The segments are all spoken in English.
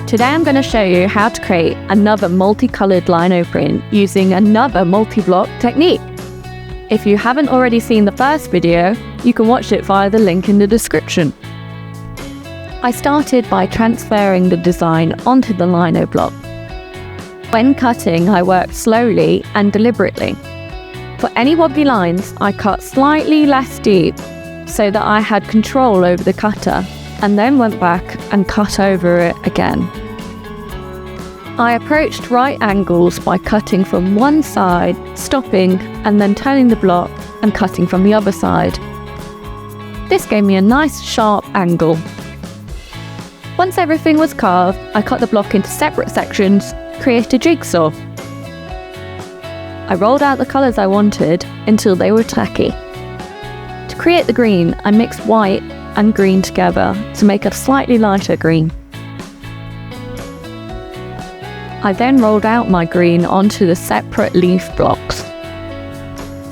Today I'm going to show you how to create another multicolored lino print using another multi-block technique. If you haven't already seen the first video, you can watch it via the link in the description. I started by transferring the design onto the lino block. When cutting, I worked slowly and deliberately. For any wobbly lines, I cut slightly less deep so that I had control over the cutter, and then went back and cut over it again. I approached right angles by cutting from one side, stopping, and then turning the block and cutting from the other side. This gave me a nice sharp angle. Once everything was carved, I cut the block into separate sections, create a jigsaw. I rolled out the colours I wanted until they were tacky. To create the green, I mixed white and green together to make a slightly lighter green. I then rolled out my green onto the separate leaf blocks.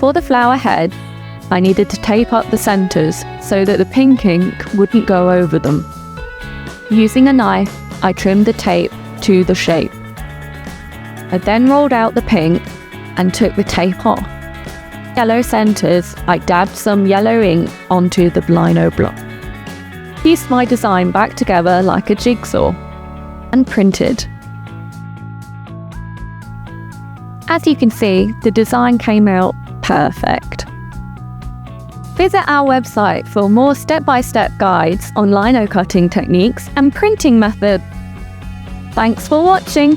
For the flower head, I needed to tape up the centres so that the pink ink wouldn't go over them. Using a knife, I trimmed the tape to the shape. I then rolled out the pink and took the tape off. Yellow centres, I dabbed some yellow ink onto the lino block. Pieced my design back together like a jigsaw and printed. As you can see, the design came out perfect. Visit our website for more step-by-step guides on lino cutting techniques and printing method. Thanks for watching!